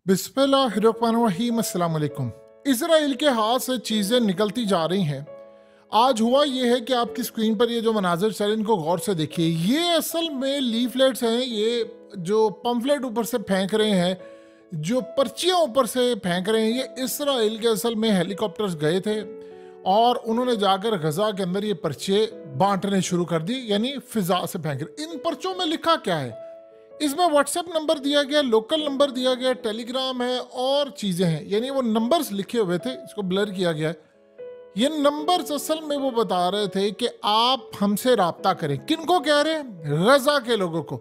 बिस्मिल्लाहिर्रहमानिर्रहीम। अस्सलाम वालेकुम। इसराइल के हाथ से चीज़ें निकलती जा रही हैं। आज हुआ ये है कि आपकी स्क्रीन पर ये जो मनाजर चल रहे हैं इनको गौर से देखिए। ये असल में लीफलेट्स हैं, ये जो पम्फलेट ऊपर से फेंक रहे हैं, जो पर्चियाँ ऊपर से फेंक रहे हैं, ये इसराइल के असल में हेलीकॉप्टर्स गए थे और उन्होंने जाकर गजा के अंदर ये पर्चे बांटने शुरू कर दी, यानी फिजा से फेंक रहे। इन पर्चों में लिखा क्या है? इसमें व्हाट्सएप नंबर दिया गया, लोकल नंबर दिया गया, टेलीग्राम है और चीज़ें हैं, यानी वो नंबर्स लिखे हुए थे, इसको ब्लर किया गया है। ये नंबर्स असल में वो बता रहे थे कि आप हमसे राब्ता करें। किनको कह रहे हैं? गजा के लोगों को।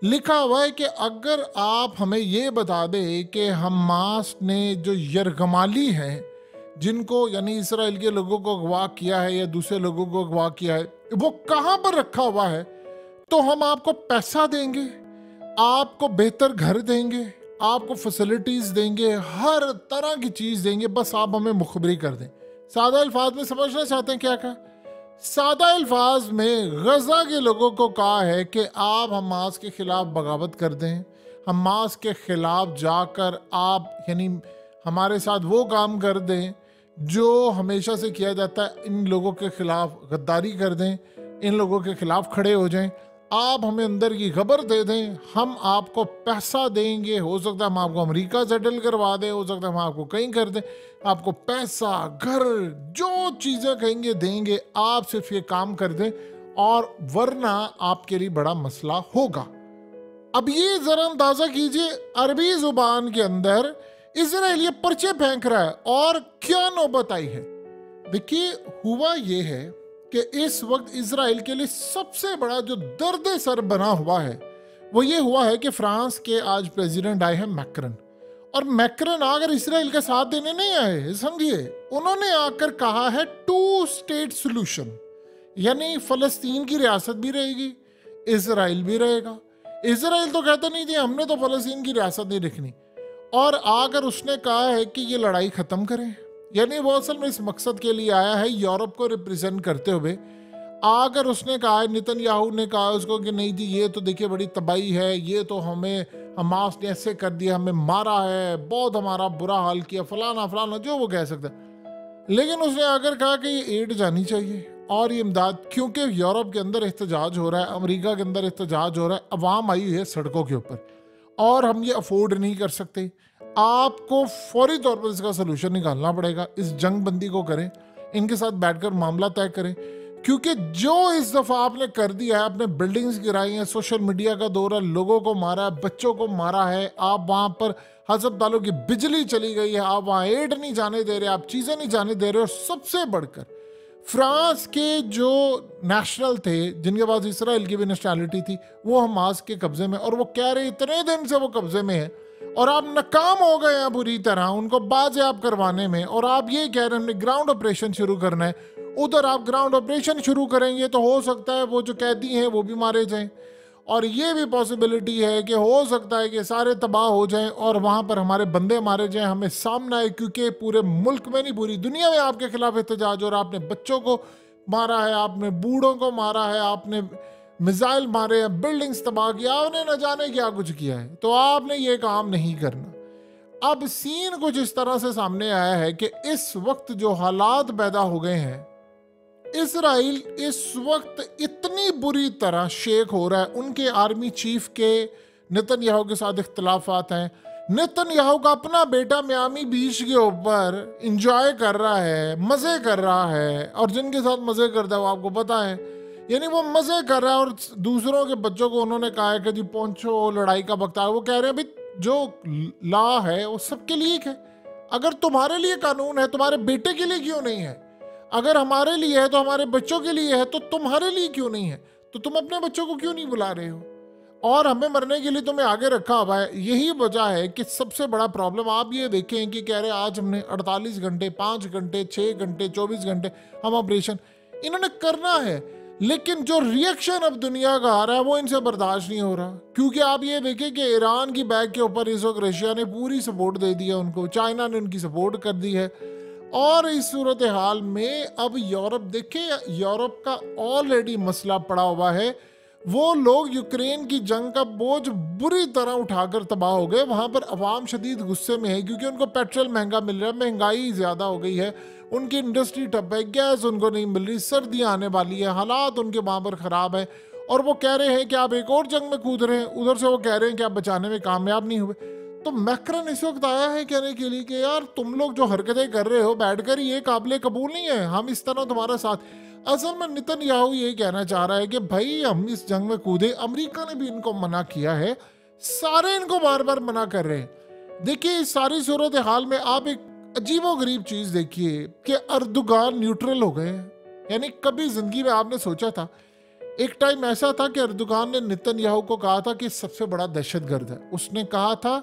लिखा हुआ है कि अगर आप हमें ये बता दें कि हमास ने जो यरगमाली हैं, जिनको यानी इसराइल के लोगों को अगवा किया है या दूसरे लोगों को अगवा किया है, वो कहाँ पर रखा हुआ है, तो हम आपको पैसा देंगे, आपको बेहतर घर देंगे, आपको फैसिलिटीज देंगे, हर तरह की चीज देंगे, बस आप हमें मुखबरी कर दें। सादा अल्फाज में समझना चाहते हैं क्या कहा? सादा अल्फाज में गजा के लोगों को कहा है कि आप हमास के खिलाफ बगावत कर दें, हमास के खिलाफ जाकर आप यानी हमारे साथ वो काम कर दें जो हमेशा से किया जाता है, इन लोगों के खिलाफ गद्दारी कर दें, इन लोगों के खिलाफ खड़े हो जाएं, आप हमें अंदर की खबर दे दें, हम आपको पैसा देंगे। हो सकता है हम आपको अमेरिका सेटल करवा दें, हो सकता है हम आपको कहीं कर दें, आपको पैसा, घर, जो चीज़ें कहेंगे देंगे, आप सिर्फ ये काम कर दें और वरना आपके लिए बड़ा मसला होगा। अब ये जरा अंदाजा कीजिए, अरबी जुबान के अंदर इसराइल ये पर्चे फेंक रहा है और क्या नौबत आई है। देखिए, हुआ ये है कि इस वक्त इसराइल के लिए सबसे बड़ा जो दर्द सर बना हुआ है वो ये हुआ है कि फ्रांस के आज प्रेसिडेंट आए हैं मैक्रन, और मैक्रन आकर इसराइल का साथ देने नहीं आए, समझिए, उन्होंने आकर कहा है 2 स्टेट सोल्यूशन, यानी फलस्तीन की रियासत भी रहेगी, इसराइल भी रहेगा। इसराइल तो कहते नहीं थे हमने तो फलस्तीन की रियासत नहीं रखनी, और आकर उसने कहा है कि ये लड़ाई खत्म करें, यानी वो असल में इस मकसद के लिए आया है यूरोप को रिप्रेजेंट करते हुए। आकर उसने कहा है, नेतन्याहू ने कहा उसको कि नहीं जी ये तो देखिए बड़ी तबाही है, ये तो हमें हमास ने ऐसे कर दिया, हमें मारा है, बहुत हमारा बुरा हाल किया, फलाना फलाना जो वो कह सकता है। लेकिन उसने आकर कहा कि ये एड जानी चाहिए और ये इमदाद, क्योंकि यूरोप के अंदर एहतजाज हो रहा है, अमेरिका के अंदर एहतजाज हो रहा है, अवाम आई हुई है सड़कों के ऊपर और हम ये अफोर्ड नहीं कर सकते। आपको फौरी तौर पर इसका सलूशन निकालना पड़ेगा, इस जंग बंदी को करें, इनके साथ बैठकर मामला तय करें, क्योंकि जो इस दफ़ा आपने कर दिया है, आपने बिल्डिंग्स गिराई हैं, सोशल मीडिया का दौर है, लोगों को मारा है, बच्चों को मारा है, आप वहाँ पर हस्पतालों की बिजली चली गई है, आप वहाँ एड नहीं जाने दे रहे, आप चीज़ें नहीं जाने दे रहे, और सबसे बढ़कर फ्रांस के जो नेशनल थे जिनके पास इसराइल की भी नेशनैलिटी थी वो हमास के कब्जे में, और वो कह रहे इतने दिन से वो कब्जे में है और आप नाकाम हो गए हैं बुरी तरह उनको बाजियाब करवाने में, और आप ये कह रहे हैं हमने ग्राउंड ऑपरेशन शुरू करना है। उधर आप ग्राउंड ऑपरेशन शुरू करेंगे तो हो सकता है वो जो कैदी हैं वो भी मारे जाएं, और ये भी पॉसिबिलिटी है कि हो सकता है कि सारे तबाह हो जाएं और वहाँ पर हमारे बंदे मारे जाएं, हमें सामना है, क्योंकि पूरे मुल्क में नहीं पूरी दुनिया में आपके खिलाफ एहतजाज हो रहा है। आपने बच्चों को मारा है, आपने बूढ़ों को मारा है, आपने मिसाइल मारे हैं, बिल्डिंग्स तबाह किया, आपने न जाने क्या कुछ किया है, तो आपने ये काम नहीं करना। अब सीन कुछ इस तरह से सामने आया है कि इस वक्त जो हालात पैदा हो गए हैं, इसराइल इस वक्त इतनी बुरी तरह शेक हो रहा है, उनके आर्मी चीफ के नेतन्याहू के साथ इख्तलाफात हैं। नेतन्याहू का अपना बेटा मियामी बीच के ऊपर इंजॉय कर रहा है, मज़े कर रहा है, और जिनके साथ मज़े करता है वो आपको पता है, यानी वो मज़े कर रहा है, और दूसरों के बच्चों को उन्होंने कहा है कि जी पहुंचो लड़ाई का वक्त आया। वो कह रहे हैं भाई जो लॉ है वो सबके लिए है, अगर तुम्हारे लिए कानून है तुम्हारे बेटे के लिए क्यों नहीं है? अगर हमारे लिए है तो हमारे बच्चों के लिए है, तो तुम्हारे लिए क्यों नहीं है? तो तुम अपने बच्चों को क्यों नहीं बुला रहे हो? और हमें मरने के लिए तुम्हें आगे रखा हुआ है। यही वजह है कि सबसे बड़ा प्रॉब्लम आप ये देखें कि कह रहे आज हमने 48 घंटे, 5 घंटे, 6 घंटे, 24 घंटे हम ऑपरेशन इन्होंने करना है, लेकिन जो रिएक्शन अब दुनिया का आ रहा है वो इनसे बर्दाश्त नहीं हो रहा। क्योंकि आप ये देखें कि ईरान की बैग के ऊपर इस वक्त रशिया ने पूरी सपोर्ट दे दी है उनको, चाइना ने उनकी सपोर्ट कर दी है, और इस सूरत हाल में अब यूरोप देखें, यूरोप का ऑलरेडी मसला पड़ा हुआ है, वो लोग यूक्रेन की जंग का बोझ बुरी तरह उठाकर तबाह हो गए। वहां पर अवाम शदीद गुस्से में है क्योंकि उनको पेट्रोल महंगा मिल रहा है, महंगाई ज़्यादा हो गई है, उनकी इंडस्ट्री ठप है, गैस उनको नहीं मिल रही, सर्दियाँ आने वाली है, हालात उनके वहाँ पर ख़राब है और वो कह रहे हैं कि आप एक और जंग में कूद रहे हैं। उधर से वो कह रहे हैं कि आप बचाने में कामयाब नहीं हुए। तो मैक्रन इस वक्त आया है कहने के लिए कि यार तुम लोग जो हरकतें कर रहे हो बैठकर ये काबिल कबूल नहीं है, हम इस तरह तुम्हारा साथ। असल में नेतन्याहू ये कहना चाह रहा है कि भाई हम इस जंग में कूदे, अमेरिका ने भी इनको मना किया है, सारे इनको बार बार मना कर रहे हैं। देखिए इस सारी सूरत हाल में आप एक अजीबो गरीब चीज देखिए कि अर्दोगान न्यूट्रल हो गए। यानी कभी जिंदगी में आपने सोचा था, एक टाइम ऐसा था कि अर्दोगान ने नेतन्याहू को कहा था कि सबसे बड़ा दहशतगर्द है। उसने कहा था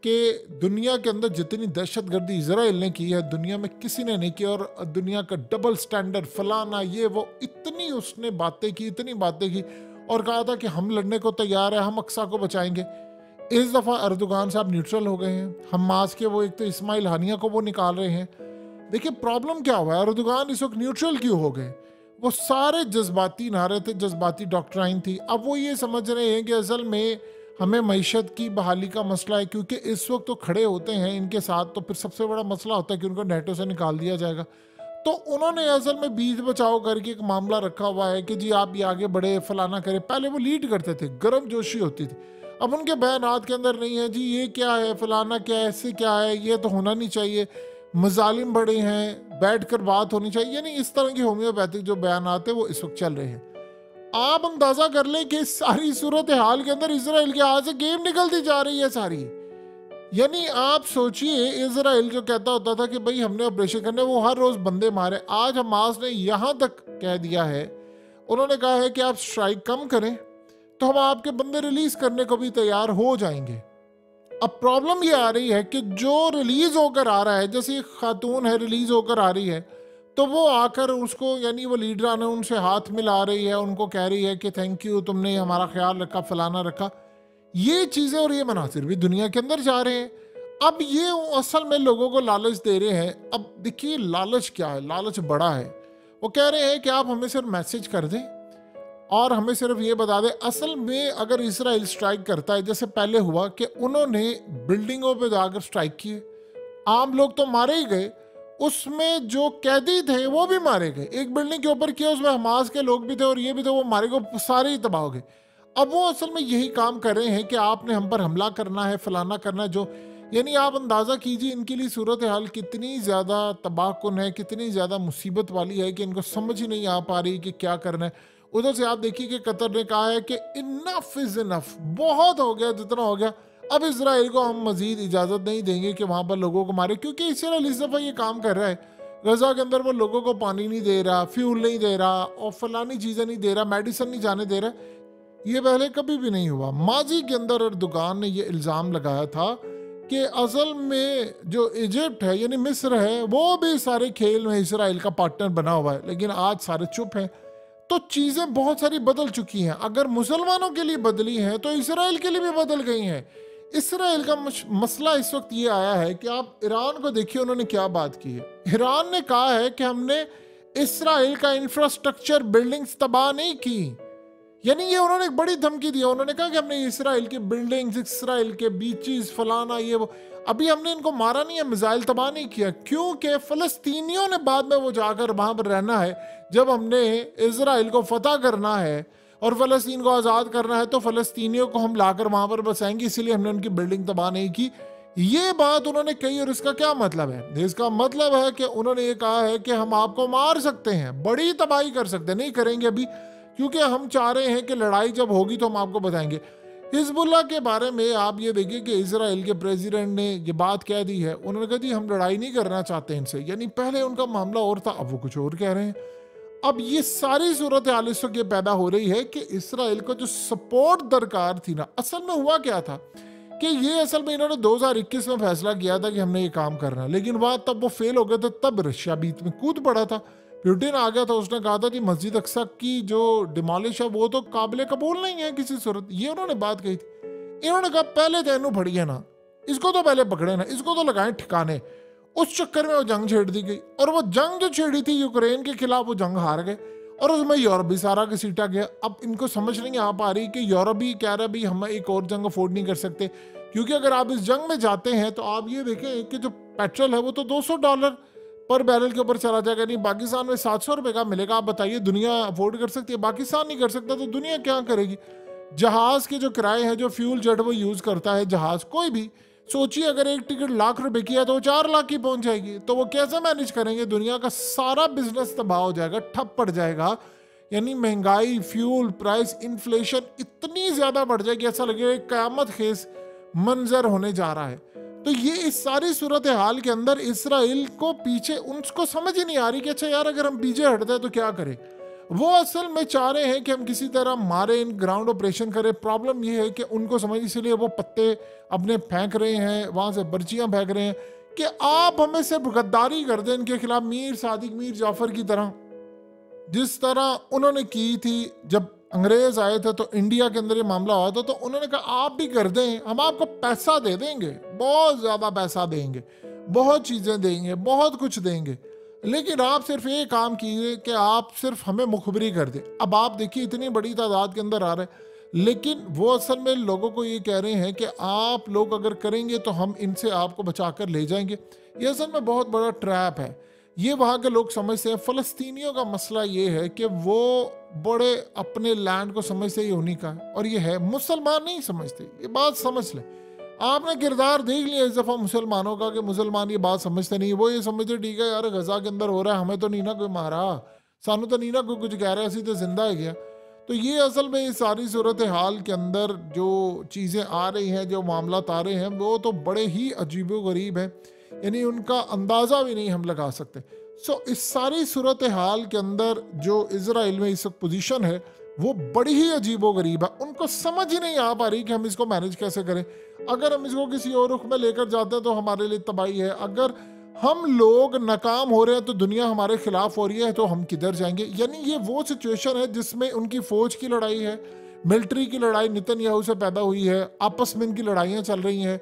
कि दुनिया के अंदर जितनी दहशतगर्दी इजराइल ने की है दुनिया में किसी ने नहीं की, और दुनिया का डबल स्टैंडर्ड फलाना ये वो, इतनी उसने बातें की, इतनी बातें की और कहा था कि हम लड़ने को तैयार है, हम अक्सा को बचाएंगे। इस दफ़ा अर्दोगान साहब न्यूट्रल हो गए हैं। हमास के वो एक तो इस्माइल हानिया को वो निकाल रहे हैं। देखिए प्रॉब्लम क्या हुआ है, अर्दोगान इस वक्त न्यूट्रल क्यों हो गए? वो सारे जज्बाती नारे थे, जज्बाती डॉक्ट्राइन थी। अब वो ये समझ रहे हैं कि असल में हमें मईशत की बहाली का मसला है, क्योंकि इस वक्त तो खड़े होते हैं इनके साथ तो फिर सबसे बड़ा मसला होता है कि उनको नेटो से निकाल दिया जाएगा। तो उन्होंने असल में बीच बचाओ करके एक मामला रखा हुआ है कि जी आप ये आगे बढ़े, फलाना करे। पहले वो लीड करते थे, गर्म जोशी होती थी। अब उनके बयानात के अंदर नहीं है जी ये क्या है, फलाना क्या है, ऐसे क्या है, ये तो होना नहीं चाहिए, मजालिम बड़े हैं, बैठ कर बात होनी चाहिए। यानी इस तरह की होम्योपैथिक जो बयानात है वो इस वक्त चल रहे हैं। आप अंदाजा कर लें कि सारी सूरत हाल के अंदर इसराइल के हाथ से गेम निकलती जा रही है सारी। यानी आप सोचिए, इसराइल जो कहता होता था कि भाई हमने ऑपरेशन करने, वो हर रोज बंदे मारे। आज हमास ने यहां तक कह दिया है, उन्होंने कहा है कि आप स्ट्राइक कम करें तो हम आपके बंदे रिलीज करने को भी तैयार हो जाएंगे। अब प्रॉब्लम ये आ रही है कि जो रिलीज होकर आ रहा है, जैसे एक खातून है रिलीज होकर आ रही है, तो वो आकर उसको, यानी वो लीडरान है, उनसे हाथ मिला रही है, उनको कह रही है कि थैंक यू, तुमने हमारा ख्याल रखा, फलाना रखा। ये चीज़ें और ये मनासिर भी दुनिया के अंदर जा रहे हैं। अब ये असल में लोगों को लालच दे रहे हैं। अब देखिए लालच क्या है, लालच बड़ा है। वो कह रहे हैं कि आप हमें सिर्फ मैसेज कर दें और हमें सिर्फ ये बता दें। असल में अगर इसराइल स्ट्राइक करता है, जैसे पहले हुआ कि उन्होंने बिल्डिंगों पे जाकर स्ट्राइक किए, आम लोग तो मारे ही गए, उसमें जो कैदी थे वो भी मारे गए। एक बिल्डिंग के ऊपर किया, उसमें हमास के लोग भी थे और ये भी थे, वो मारे गए, सारे ही तबाह हो गए। अब वो असल में यही काम कर रहे हैं कि आपने हम पर हमला करना है, फलाना करना है, जो यानी आप अंदाज़ा कीजिए इनके लिए सूरत हाल कितनी ज़्यादा तबाहकुन है, कितनी ज़्यादा मुसीबत वाली है कि इनको समझ ही नहीं आ पा रही कि क्या करना है। उधर से आप देखिए कि कतर ने कहा है कि इनफ इज़ इनफ, बहुत हो गया जितना हो गया, अब इसराइल को हम मजीद इजाज़त नहीं देंगे कि वहाँ पर लोगों को मारे, क्योंकि इसराइल इस दफ़ा ये काम कर रहा है। गजा के अंदर वो लोगों को पानी नहीं दे रहा, फ्यूल नहीं दे रहा और फलानी चीज़ें नहीं दे रहा, मेडिसिन नहीं जाने दे रहा। ये पहले कभी भी नहीं हुआ। माजी के अंदर अर्दोगान ने ये इल्ज़ाम लगाया था कि असल में जो इजिप्ट है यानी मिस्र है, वो भी सारे खेल में इसराइल का पार्टनर बना हुआ है, लेकिन आज सारे चुप हैं। तो चीज़ें बहुत सारी बदल चुकी हैं। अगर मुसलमानों के लिए बदली हैं तो इसराइल के लिए भी बदल गई हैं। इसराइल का मसला इस वक्त ये आया है कि आप ईरान को देखिए, उन्होंने क्या बात की है। ईरान ने कहा है कि हमने इसराइल का इंफ्रास्ट्रक्चर बिल्डिंग्स तबाह नहीं की। यानी ये उन्होंने एक बड़ी धमकी दी। उन्होंने कहा कि हमने इसराइल की बिल्डिंग्स, इसराइल के बीचेस, फलाना ये वो, अभी हमने इनको मारा नहीं है, मिसाइल तबाह नहीं किया, क्योंकि फ़लस्तीनियों ने बाद में वो जाकर वहाँ पर रहना है। जब हमने इसराइल को फतह करना है और फ़लस्तीन को आज़ाद करना है तो फ़लस्तीनियों को हम लाकर वहाँ पर बसाएंगे, इसीलिए हमने उनकी बिल्डिंग तबाह नहीं की। ये बात उन्होंने कही। और इसका क्या मतलब है? इसका मतलब है कि उन्होंने ये कहा है कि हम आपको मार सकते हैं, बड़ी तबाही कर सकते हैं, नहीं करेंगे अभी, क्योंकि हम चाह रहे हैं कि लड़ाई जब होगी तो हम आपको बताएंगे। हिजबुल्लाह के बारे में आप ये देखिए कि इजराइल के प्रेसिडेंट ने ये बात कह दी है। उन्होंने कहा जी हम लड़ाई नहीं करना चाहते इनसे, यानी पहले उनका मामला और था, अब वो कुछ और कह रहे हैं। अब ये सारी सूरत हाल इस वक्त ये पैदा हो रही है कि इसराइल को जो सपोर्ट दरकार थी ना, असल में हुआ क्या था कि ये असल में इन्होंने 2021 में फैसला किया था कि हमने ये काम करना है, लेकिन वहाँ तब वो फेल हो गए थे, तब रशिया बीच में कूद पड़ा था, पुतिन आ गया था, उसने कहा था कि मस्जिद अक्सा की जो डिमोलिश है वो तो काबिल कबूल नहीं है किसी सूरत। ये उन्होंने बात कही थी। इन्होंने कहा पहले तो इन्हों फड़िए ना, इसको तो पहले पकड़े ना, इसको तो लगाएं ठिकाने। उस चक्कर में वो जंग छेड़ दी गई और वो जंग जो छेड़ी थी यूक्रेन के खिलाफ, वो जंग हार गए और उसमें यूरोप भी सारा घसीटा गया। अब इनको समझ नहीं आ पा रही कि यूरोप भी कह रहा है भाई हम एक और जंग अफोर्ड नहीं कर सकते, क्योंकि अगर आप इस जंग में जाते हैं तो आप ये देखें कि जो पेट्रोल है वो तो $200 पर बैरल के ऊपर चला जाएगा। नहीं, पाकिस्तान में 700 रुपए का मिलेगा। आप बताइए दुनिया अफोर्ड कर सकती है? पाकिस्तान नहीं कर सकता तो दुनिया क्या करेगी? जहाज के जो किराए हैं, जो फ्यूल जेट वो यूज करता है जहाज कोई भी, सोचिए अगर एक टिकट ₹1,00,000 की है तो 4 लाख की पहुंच जाएगी, तो वो कैसे मैनेज करेंगे? दुनिया का सारा बिजनेस तबाह हो जाएगा, ठप पड़ जाएगा। यानी महंगाई, फ्यूल प्राइस, इन्फ्लेशन इतनी ज्यादा बढ़ जाएगी, ऐसा लगेगा कयामत खेज मंजर होने जा रहा है। तो ये इस सारी सूरत हाल के अंदर इसराइल को पीछे, उनको समझ ही नहीं आ रही कि अच्छा यार अगर हम पीछे हटते हैं तो क्या करें। वो असल में चाह रहे हैं कि हम किसी तरह मारे, इन ग्राउंड ऑपरेशन करें। प्रॉब्लम ये है कि उनको समझ, इसलिए वो पत्ते अपने फेंक रहे हैं, वहां से बर्चियां फेंक रहे हैं कि आप हमें सिर्फ गद्दारी कर दें इनके खिलाफ, मीर सादिक, मीर जाफर की तरह, जिस तरह उन्होंने की थी जब अंग्रेज आए थे तो इंडिया के अंदर ये मामला हुआ था। तो उन्होंने कहा आप भी कर दें, हम आपको पैसा दे देंगे, बहुत ज्यादा पैसा देंगे, बहुत चीजें देंगे, बहुत कुछ देंगे, लेकिन आप सिर्फ ये काम कीजिए कि आप सिर्फ हमें मुखबरी कर दें। अब आप देखिए इतनी बड़ी तादाद के अंदर आ रहे हैं, लेकिन वो असल में लोगों को ये कह रहे हैं कि आप लोग अगर करेंगे तो हम इनसे आपको बचा कर ले जाएंगे। ये असल में बहुत बड़ा ट्रैप है। ये वहाँ के लोग समझते हैं। फ़लस्तीनियों का मसला ये है कि वो बड़े अपने लैंड को समझते ही उन्हीं का है, और ये है, मुसलमान नहीं समझते। ये बात समझ लें। आपने किरदार देख लिया इस दफ़ा मुसलमानों का कि मुसलमान ये बात समझते नहीं। वो ये समझते ठीक है यार गजा के अंदर हो रहा है, हमें तो नहीं ना कोई मारा, सानू तो नहीं ना कोई कुछ कह रहा है, असी तो जिंदा है गया। तो ये असल में इस सारी सूरत हाल के अंदर जो चीज़ें आ रही हैं, जो मामला आ रहे हैं, वो तो बड़े ही अजीबो गरीब हैं, यानी उनका अंदाज़ा भी नहीं हम लगा सकते। इस सारी सूरत हाल के अंदर जो इजराइल में इस पोजीशन है वो बड़ी ही अजीबो गरीब है। उनको समझ ही नहीं आ पा रही कि हम इसको मैनेज कैसे करें। अगर हम इसको किसी और रुख में लेकर जाते हैं तो हमारे लिए तबाही है। अगर हम लोग नाकाम हो रहे हैं तो दुनिया हमारे खिलाफ हो रही है, तो हम किधर जाएंगे? यानी ये वो सिचुएशन है जिसमें उनकी फौज की लड़ाई है, मिलिट्री की लड़ाई नेतन्याहू से पैदा हुई है, आपस में इनकी लड़ाइयाँ चल रही हैं।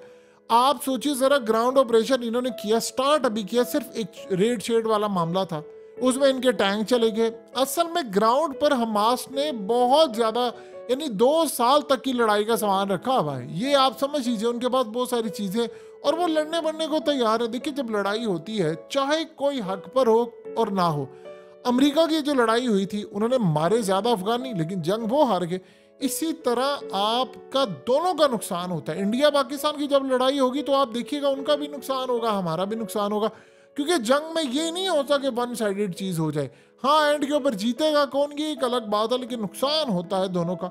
आप सोचिए जरा, ग्राउंड ऑपरेशन इन्होंने किया, स्टार्ट अभी किया, सिर्फ एक रेड शेड वाला मामला था, उसमें इनके टैंक चले गए। असल में ग्राउंड पर हमास ने बहुत ज्यादा, यानी 2 साल तक की लड़ाई का सामान रखा हुआ है। ये आप समझ लीजिए, उनके पास बहुत सारी चीजें, और वो लड़ने बनने को तैयार है। देखिए जब लड़ाई होती है, चाहे कोई हक पर हो और ना हो, अमेरिका की जो लड़ाई हुई थी उन्होंने मारे ज्यादा अफगानी, लेकिन जंग वो हार गए। इसी तरह आपका दोनों का नुकसान होता है। इंडिया पाकिस्तान की जब लड़ाई होगी तो आप देखिएगा उनका भी नुकसान होगा, हमारा भी नुकसान होगा, क्योंकि जंग में ये नहीं होता कि वन साइडेड चीज हो जाए। हाँ, एंड के ऊपर जीतेगा कौन ये एक अलग बात है, लेकिन नुकसान होता है दोनों का।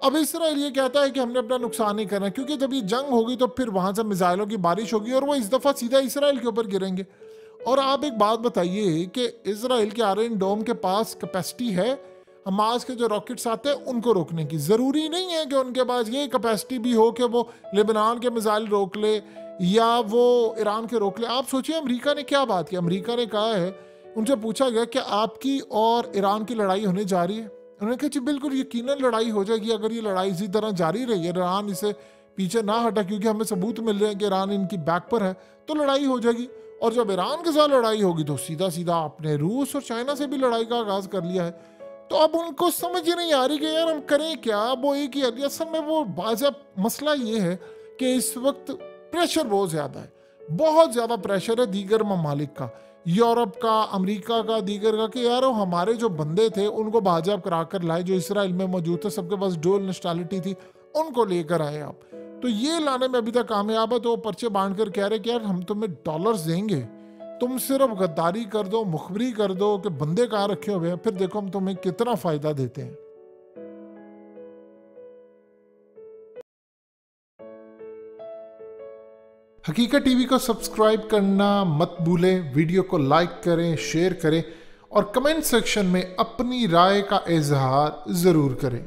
अब इसराइल ये कहता है कि हमने अपना नुकसान नहीं करना, क्योंकि जब ये जंग होगी तो फिर वहां से मिसाइलों की बारिश होगी और वो इस दफा सीधा इसराइल के ऊपर गिरेंगे। और आप एक बात बताइए कि इसराइल के आयरन डोम के पास कैपेसिटी है हमास के जो रॉकेट्स आते हैं उनको रोकने की? जरूरी नहीं है कि उनके पास ये कैपेसिटी भी हो कि वो लेबनान के मिसाइल रोक ले या वो ईरान के रोक ले। आप सोचिए अमेरिका ने क्या बात की। अमेरिका ने कहा है, उनसे पूछा गया कि आपकी और ईरान की लड़ाई होने जा रही है? उन्होंने कहा जी बिल्कुल यकीनन लड़ाई हो जाएगी। अगर ये लड़ाई इसी तरह जारी रही है, ईरान इसे पीछे ना हटा, क्योंकि हमें सबूत मिल रहे हैं कि ईरान इनकी बैक पर है, तो लड़ाई हो जाएगी। और जब ईरान के साथ लड़ाई होगी तो सीधा सीधा आपने रूस और चाइना से भी लड़ाई का आगाज कर लिया है। तो अब उनको समझ ही नहीं आ रही कि यार हम करें क्या। वो एक ही असल में वो बाज़ाब मसला ये है कि इस वक्त प्रेशर बहुत ज़्यादा है, बहुत ज़्यादा प्रेशर है दीगर ममालिक का, यूरोप का, अमेरिका का, दीगर का, कि यार हमारे जो बंदे थे उनको बाजियाब करा कर लाए, जो इसराइल में मौजूद थे, सबके पास डुअल नेशनैलिटी थी, उनको लेकर आए आप। तो ये लाने में अभी तक कामयाब है। तो वो पर्चे बांट कर कह रहे कि यार हम तुम्हें डॉलर्स देंगे, तुम सिर्फ गद्दारी कर दो, मुखबरी कर दो कि बंदे कहाँ रखे हुए हैं, फिर देखो हम तुम्हें कितना फायदा देते हैं। हकीकत टीवी को सब्सक्राइब करना मत भूलें, वीडियो को लाइक करें, शेयर करें और कमेंट सेक्शन में अपनी राय का इजहार जरूर करें।